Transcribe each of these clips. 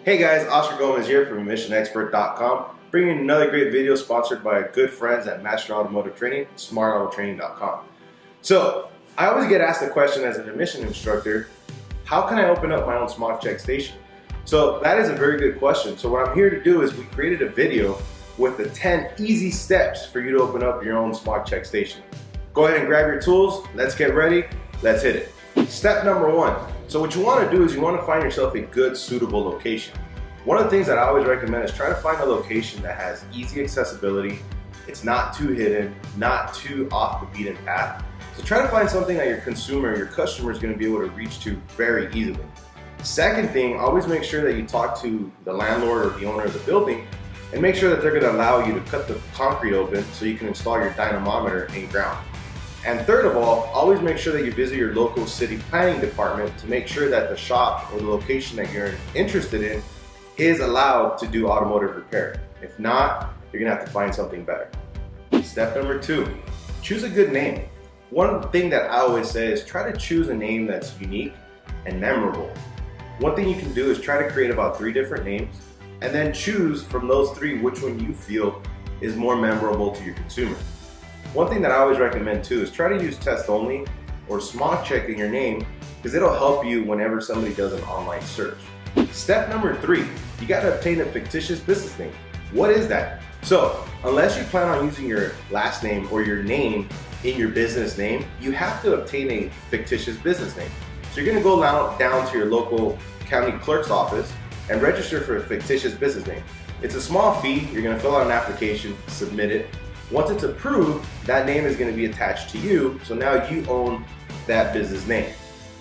Hey guys, Oscar Gomez here from EmissionExpert.com, bringing you another great video sponsored by our good friends at Master Automotive Training, SmartAutoTraining.com. So, I always get asked the question as an emission instructor, how can I open up my own Smog check station? So that is a very good question. So what I'm here to do is we created a video with the 10 easy steps for you to open up your own Smog check station. Go ahead and grab your tools, let's get ready, let's hit it. Step number 1. So what you want to do is you want to find yourself a good, suitable location. One of the things that I always recommend is try to find a location that has easy accessibility. It's not too hidden, not too off the beaten path. So try to find something that your consumer, your customer is going to be able to reach to very easily. Second thing, always make sure that you talk to the landlord or the owner of the building and make sure that they're going to allow you to cut the concrete open so you can install your dynamometer in ground. And third of all, always make sure that you visit your local city planning department to make sure that the shop or the location that you're interested in is allowed to do automotive repair. If not, you're gonna have to find something better. Step number 2, choose a good name. One thing that I always say is try to choose a name that's unique and memorable. One thing you can do is try to create about 3 different names and then choose from those 3 which one you feel is more memorable to your consumer. One thing that I always recommend too is try to use test only or Smog check in your name because it'll help you whenever somebody does an online search. Step number 3, you got to obtain a fictitious business name. What is that? So unless you plan on using your last name or your name in your business name, you have to obtain a fictitious business name. So you're going to go down to your local county clerk's office and register for a fictitious business name. It's a small fee. You're going to fill out an application, submit it. Once it's approved, that name is going to be attached to you, so now you own that business name.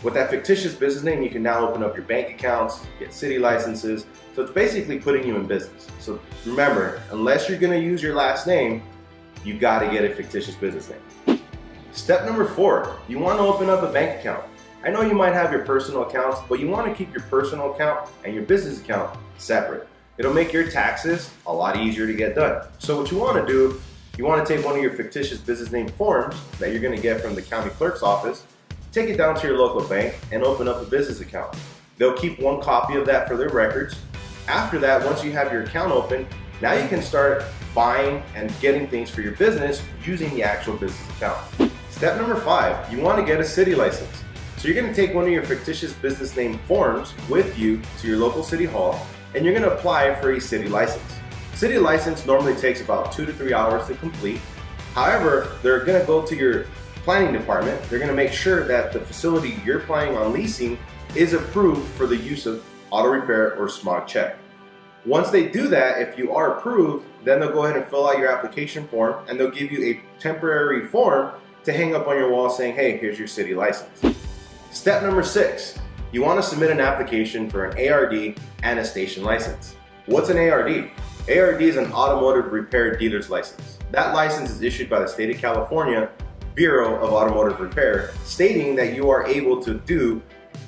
With that fictitious business name, you can now open up your bank accounts, get city licenses, so it's basically putting you in business. So remember, unless you're going to use your last name, you got to get a fictitious business name. Step number 4, you want to open up a bank account. I know you might have your personal accounts, but you want to keep your personal account and your business account separate. It'll make your taxes a lot easier to get done. So what you want to do, you want to take one of your fictitious business name forms that you're going to get from the county clerk's office, take it down to your local bank and open up a business account. They'll keep 1 copy of that for their records. After that, once you have your account open, now you can start buying and getting things for your business using the actual business account. Step number 5, you want to get a city license. So you're going to take one of your fictitious business name forms with you to your local city hall and you're going to apply for a city license. City license normally takes about 2 to 3 hours to complete. However, they're going to go to your planning department. They're going to make sure that the facility you're planning on leasing is approved for the use of auto repair or Smog check. Once they do that, if you are approved, then they'll go ahead and fill out your application form and they'll give you a temporary form to hang up on your wall saying, hey, here's your city license. Step number 6, you want to submit an application for an ARD and a station license. What's an ARD? ARD is an automotive repair dealer's license. That license is issued by the state of California Bureau of Automotive Repair, stating that you are able to do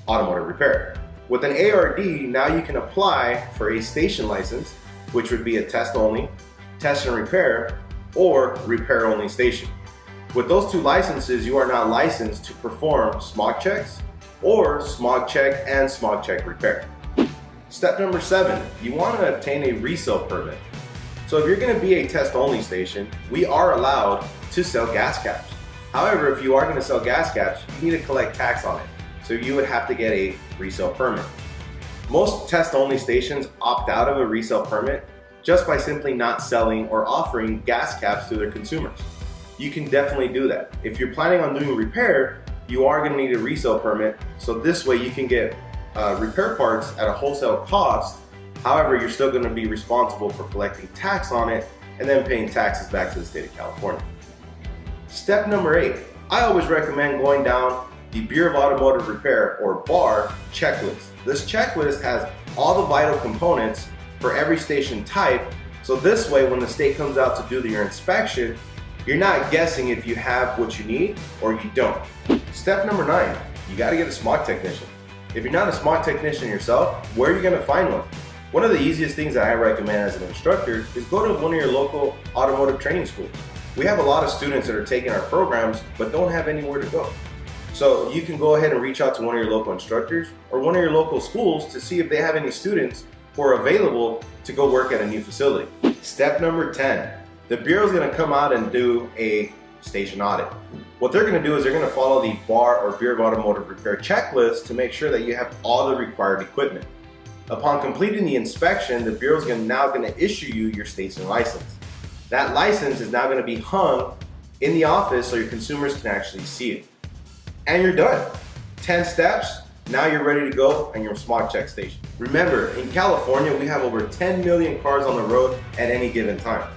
automotive repair. With an ARD, now you can apply for a station license, which would be a test only, test and repair, or repair only station. With those 2 licenses, you are now licensed to perform Smog checks or Smog check and Smog check repair. Step number 7, you want to obtain a resale permit. So if you're going to be a test-only station, we are allowed to sell gas caps. However, if you are going to sell gas caps, you need to collect tax on it. So you would have to get a resale permit. Most test-only stations opt out of a resale permit just by simply not selling or offering gas caps to their consumers. You can definitely do that. If you're planning on doing repair, you are going to need a resale permit. So this way you can get repair parts at a wholesale cost. However, you're still going to be responsible for collecting tax on it and then paying taxes back to the state of California. Step number 8, I always recommend going down the Bureau of Automotive Repair or BAR checklist. This checklist has all the vital components for every station type. So this way, when the state comes out to do your inspection, you're not guessing if you have what you need or you don't. Step number 9, you got to get a Smog technician. If you're not a Smog technician yourself, where are you going to find one? One of the easiest things that I recommend as an instructor is go to one of your local automotive training schools. We have a lot of students that are taking our programs but don't have anywhere to go. So you can go ahead and reach out to one of your local instructors or one of your local schools to see if they have any students who are available to go work at a new facility. Step number 10, the Bureau is going to come out and do a station audit. What they're going to do is they're going to follow the BAR or Bureau of Automotive Repair checklist to make sure that you have all the required equipment. Upon completing the inspection, the Bureau is now going to issue you your station license. That license is now going to be hung in the office so your consumers can actually see it. And you're done. 10 steps, now you're ready to go and your smog check station. Remember, in California, we have over 10 million cars on the road at any given time.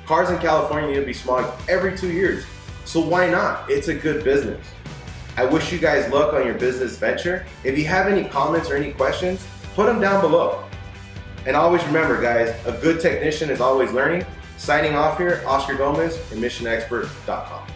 Cars in California need to be smogged every 2 years. So why not? It's a good business. I wish you guys luck on your business venture. If you have any comments or any questions, put them down below. And always remember, guys, a good technician is always learning. Signing off here, Oscar Gomez, EmissionExpert.com.